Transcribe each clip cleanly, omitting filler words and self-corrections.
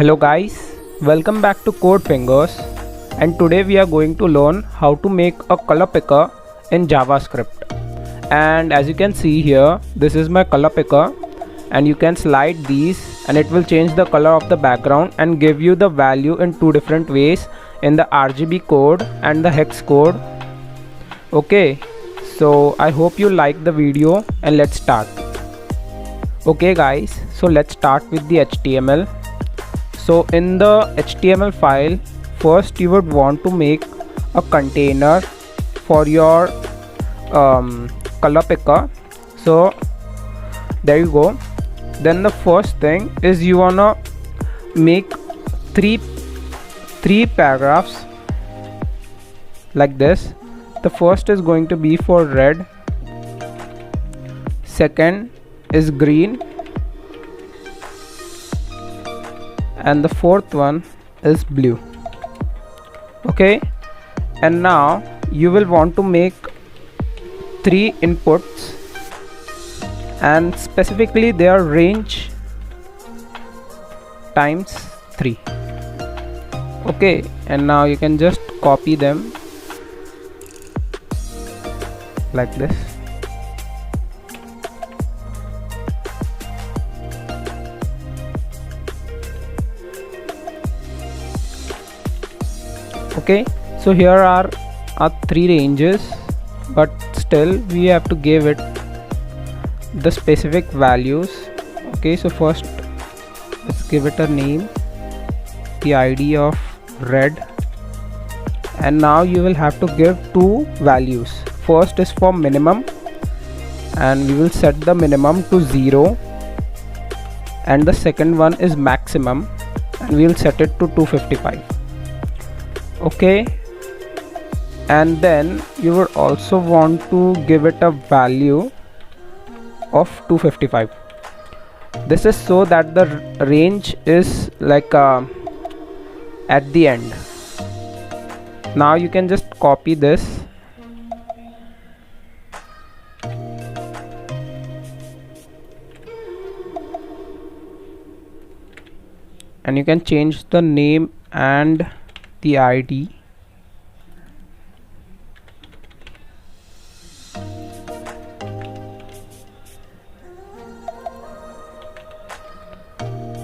Hello guys, welcome back to Code Fingers, and today we are going to learn how to make a color picker in JavaScript. And as you can see here, this is my color picker, and you can slide these and it will change the color of the background and give you the value in two different ways, in the RGB code and the hex code. Okay, so I hope you like the video and let's start. Okay guys, so let's start with the HTML. So in the HTML file, first you would want to make a container for your color picker. So there you go. Then the first thing is you wanna make three paragraphs like this. The first is going to be for red, second is green, and the fourth one is blue. Okay, and now you will want to make three inputs, and specifically their range times 3. Okay, and now you can just copy them like this. Okay, so here are our three ranges, but still we have to give it the specific values. Okay, so first let's give it a name, the ID of red, and now you will have to give two values. First is for minimum, and we will set the minimum to 0, and the second one is maximum, and we will set it to 255. Okay, and then you would also want to give it a value of 255. This is so that the range is like at the end. Now you can just copy this and you can change the name and the ID.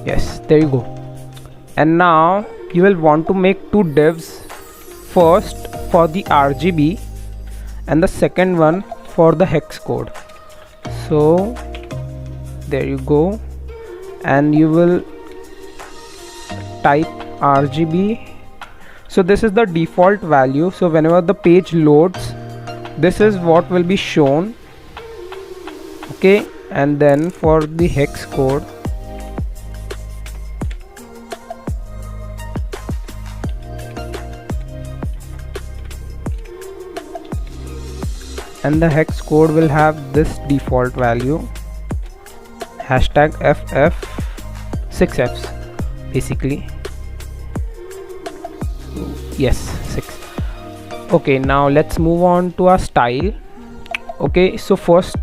Yes, there you go. And now you will want to make two divs, first for the RGB and the second one for the hex code. So there you go, and you will type RGB. So this is the default value, so whenever the page loads, this is what will be shown. Okay, and then for the hex code, and the hex code will have this default value, hashtag FF, 6 Fs basically. Yes, 6. Okay, now let's move on to our style. Okay, so first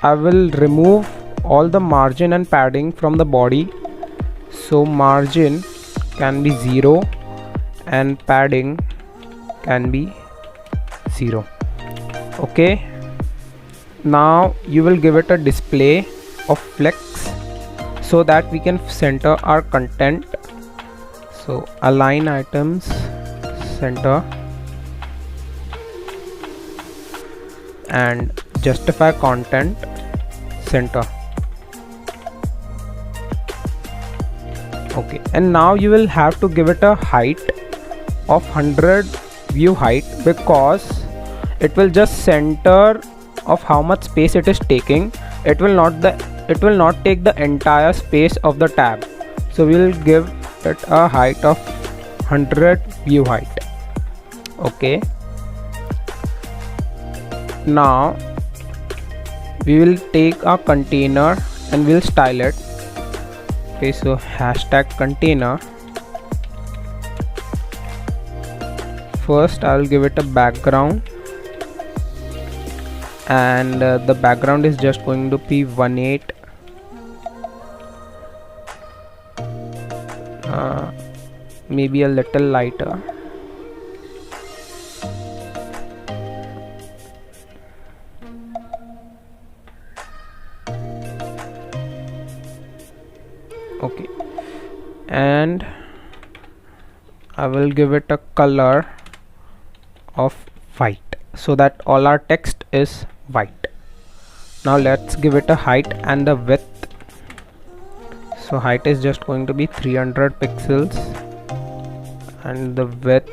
I will remove all the margin and padding from the body. So margin can be 0 and padding can be 0. Okay, now you will give it a display of flex so that we can center our content. So align items, center, and justify content, center. Okay, and now you will have to give it a height of 100 view height, because it will just center of how much space it is taking. It will not take the entire space of the tab. So we will give it a height of 100 view height. Okay, now we will take our container and we'll style it. Okay, so hashtag container. First I will give it a background, and the background is just going to be 18 maybe a little lighter. Okay, and I will give it a color of white so that all our text is white. Now let's give it a height and the width. So height is just going to be 300 pixels and the width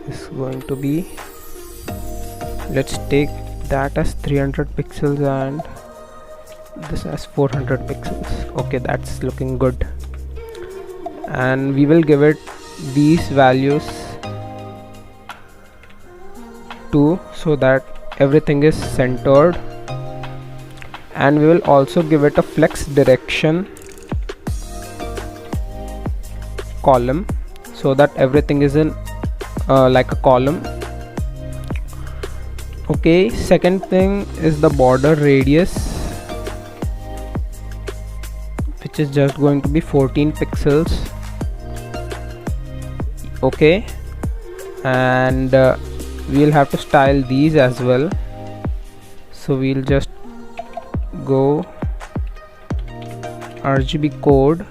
is going to be, let's take that as 300 pixels and this as 400 pixels. Okay, that's looking good. And we will give it these values too so that everything is centered, and we will also give it a flex direction column so that everything is in like a column. Okay, second thing is the border radius, which is just going to be 14 pixels. Okay, and we'll have to style these as well, so we'll just go RGB code,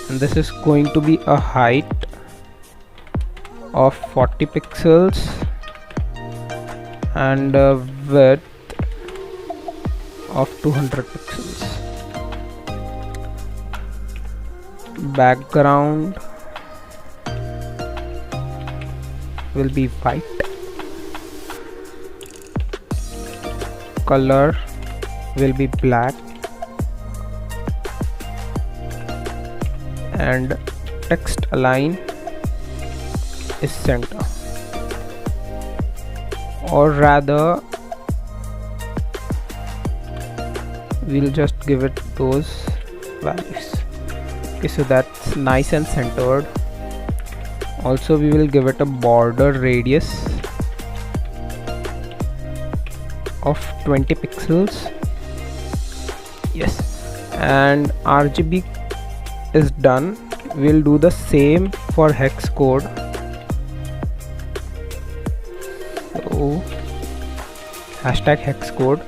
and this is going to be a height of 40 pixels and a width of 200 pixels. Background will be white. Color will be black, and text align is center, or rather we'll just give it those values. Okay, so that's nice and centered. Also we will give it a border radius of 20 pixels. Yes, and RGB is done. We'll do the same for hex code. So hashtag hex code,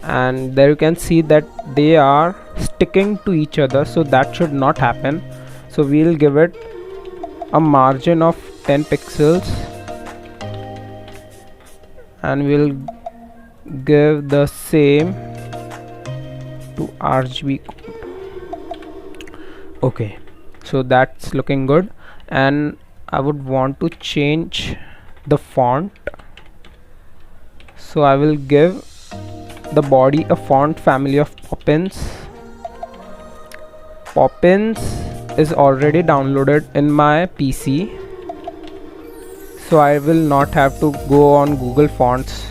and there you can see that they are sticking to each other, so that should not happen. So we'll give it a margin of 10 pixels and we'll give the same to RGB code. Okay, so that's looking good, and I would want to change the font, so I will give the body a font family of Poppins. Poppins is already downloaded in my PC, so I will not have to go on Google Fonts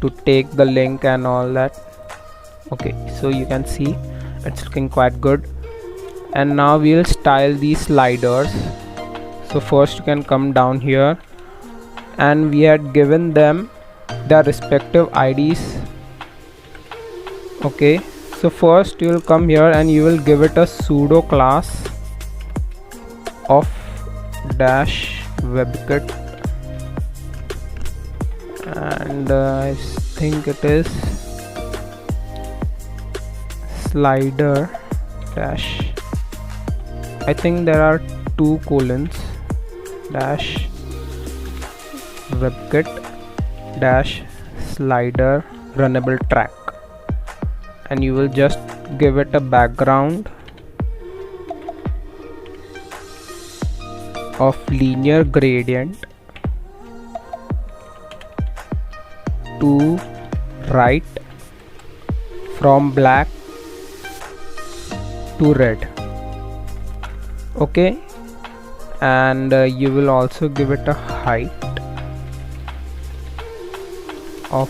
to take the link and all that. Okay, so you can see it's looking quite good. And now we'll style these sliders. So first you can come down here, and we had given them their respective IDs. Okay, so first you will come here and you will give it a pseudo class of dash webkit, and I think it is slider dash, I think there are 2 colons, dash webkit dash slider runnable track, and you will just give it a background of linear gradient to right from black to red. Okay, and you will also give it a height of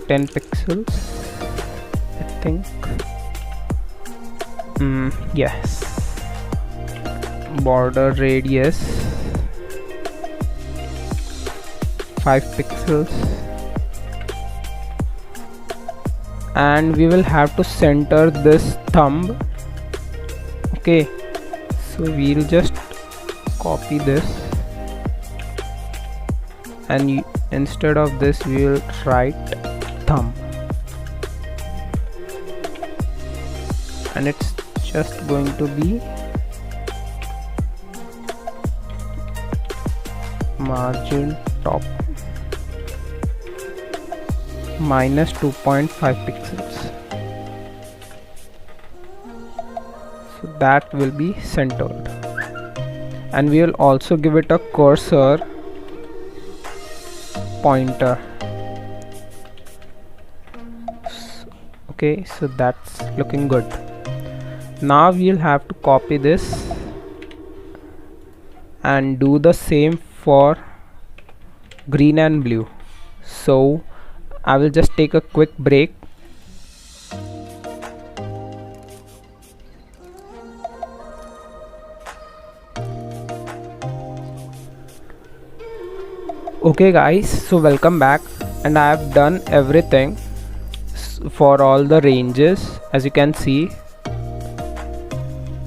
10 pixels, I think. Yes. Border radius 5 pixels, and we will have to center this thumb. Okay, so we'll just copy this, and instead of this we will write thumb, and it's just going to be margin top minus 2.5 pixels. So that will be centered, and we will also give it a cursor pointer. Okay, so that's looking good. Now we'll have to copy this and do the same for green and blue. So I will just take a quick break. Okay guys, so welcome back, and I have done everything for all the ranges, as you can see.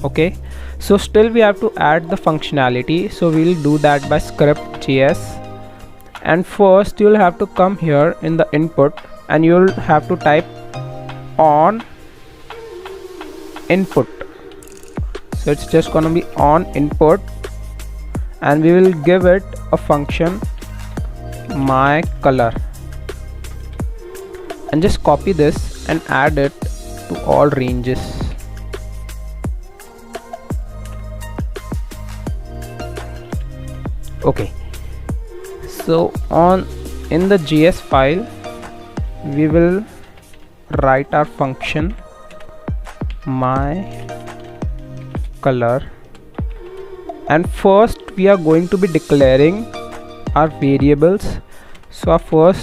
Okay, so still we have to add the functionality, so we'll do that by script.js. And first you'll have to come here in the input, and you'll have to type on input. So it's just gonna be on input, and we will give it a function my color, and just copy this and add it to all ranges. Okay, so in the JS file we will write our function my color, and first we are going to be declaring our variables. So our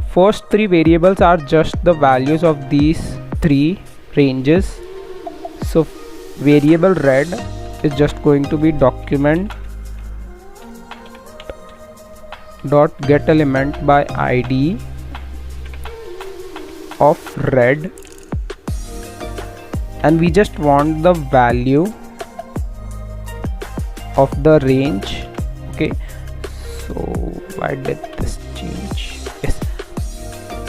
first three variables are just the values of these three ranges. So variable red is just going to be document dot get element by id of red, and we just want the value of the range. Okay, so why did this change? Yes,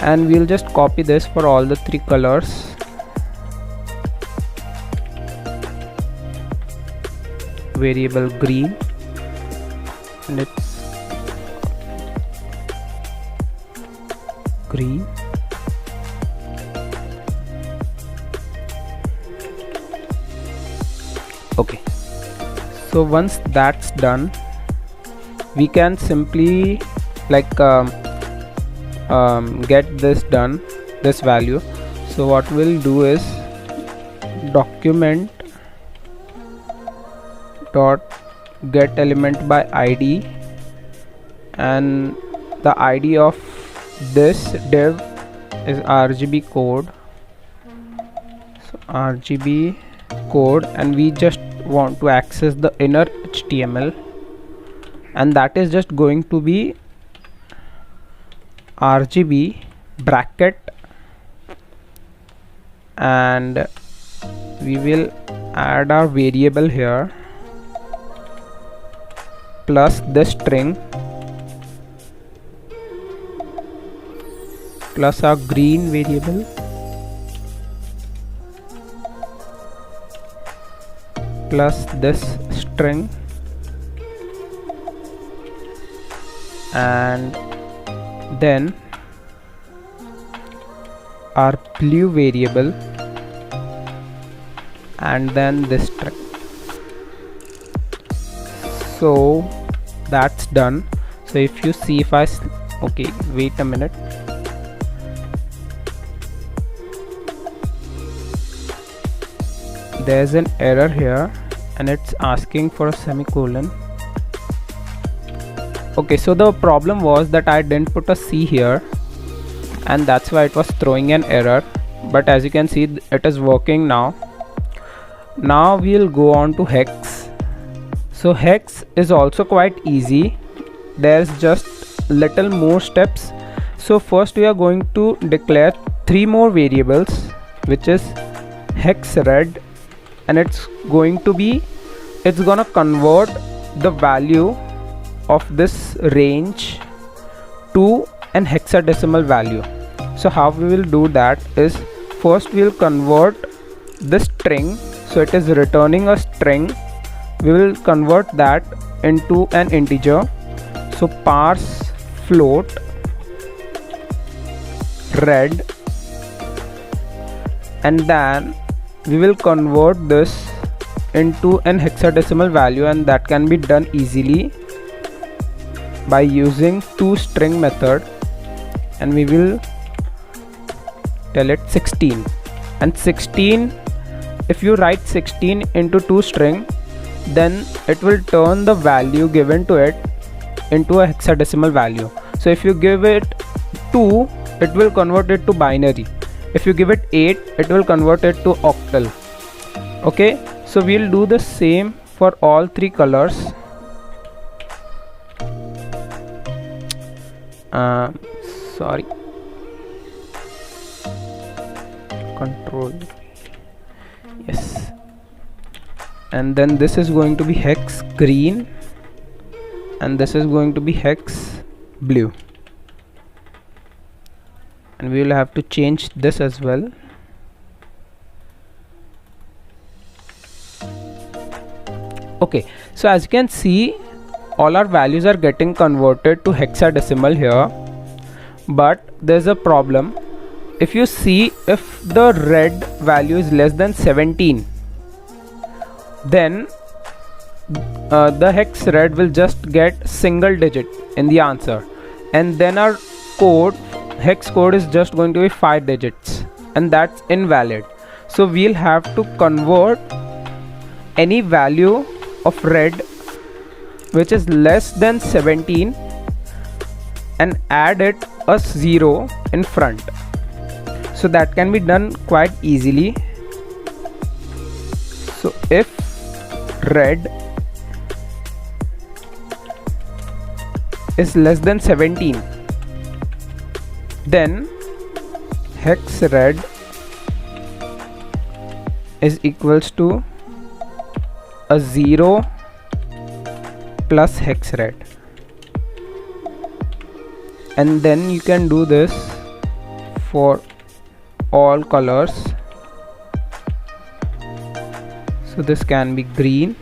and we'll just copy this for all the three colors. Variable green, and it's green. Okay, so once that's done, we can simply get this done, this value. So what we'll do is document dot get element by id, and the id of this div is RGB code. So RGB code, and we just want to access the inner HTML, and that is just going to be RGB bracket, and we will add our variable here plus the string plus our green variable plus this string, and then our blue variable, and then this string. So that's done. So if you see, if I okay, wait a minute. There's an error here, and it's asking for a semicolon. Okay, so the problem was that I didn't put a C here, and that's why it was throwing an error, but as you can see it is working now. Now we'll go on to hex. So hex is also quite easy. There's just little more steps. So first we are going to declare three more variables, which is hex red, and it's gonna convert the value of this range to an hexadecimal value. So how we will do that is, first we will convert the string, so it is returning a string, we will convert that into an integer. So parse float red, and then we will convert this into an hexadecimal value, and that can be done easily by using toString method, and we will tell it 16. And 16, if you write 16 into toString, then it will turn the value given to it into a hexadecimal value. So if you give it 2, it will convert it to binary. If you give it 8, it will convert it to octal. Okay, so we'll do the same for all three colors. Sorry, control, yes. And then this is going to be hex green, and this is going to be hex blue, and we will have to change this as well. Okay, so as you can see, all our values are getting converted to hexadecimal here, but there's a problem. If you see, if the red value is less than 17, then the hex red will just get single digit in the answer, and then our hex code is just going to be 5 digits, and that's invalid. So we'll have to convert any value of red which is less than 17 and add it a 0 in front. So that can be done quite easily. So if red is less than 17, then hex red is equals to a 0 plus hex red, and then you can do this for all colors. So this can be green,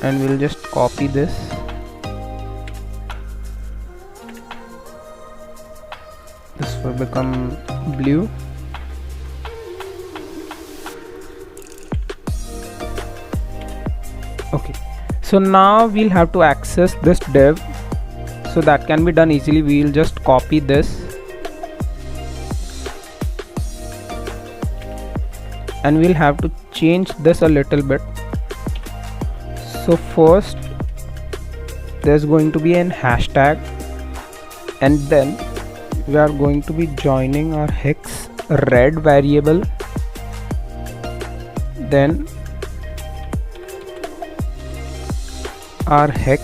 and we'll just copy this. This will become blue. Okay, so now we'll have to access this div, so that can be done easily. We'll just copy this and we'll have to change this a little bit. So first there's going to be an hashtag, and then we are going to be joining our hex red variable, then our hex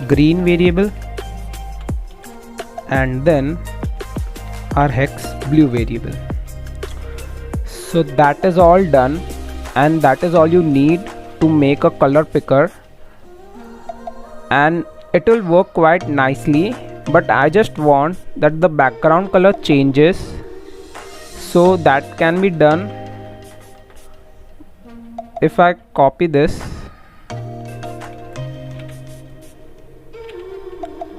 green variable, and then our hex blue variable. So that is all done, and that is all you need to make a color picker, and it will work quite nicely. But I just want that the background color changes, so that can be done if I copy this,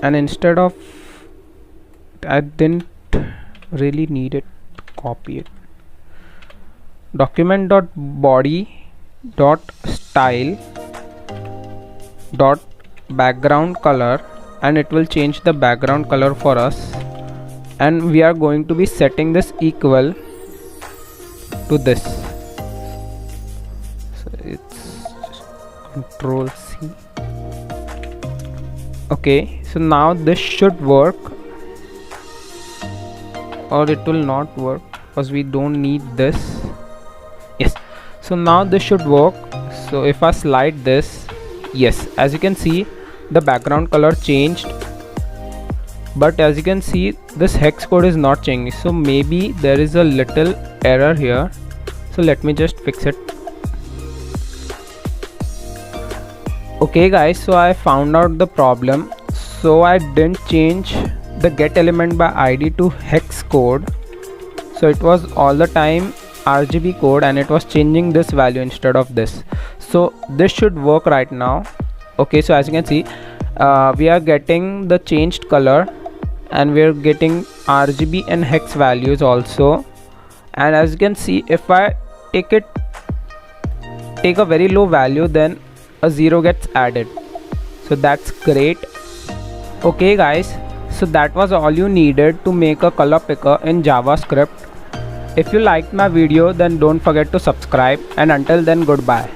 and instead of, I didn't really need it to copy it, document.body.style.background color, and it will change the background color for us, and we are going to be setting this equal to this. So it's just Control C. Okay, so now this should work, or it will not work because we don't need this. Yes, so now this should work. So if I slide this, yes, as you can see, the background color changed, but as you can see, this hex code is not changing, so maybe there is a little error here. So let me just fix it. Okay guys, so I found out the problem. So I didn't change the get element by id to hex code, so it was all the time RGB code and it was changing this value instead of this. So this should work right now. Okay, so as you can see, we are getting the changed color and we are getting RGB and hex values also. And as you can see, if I take a very low value, then a 0 gets added. So that's great. Okay guys, so that was all you needed to make a color picker in JavaScript. If you liked my video, then don't forget to subscribe, and until then, goodbye.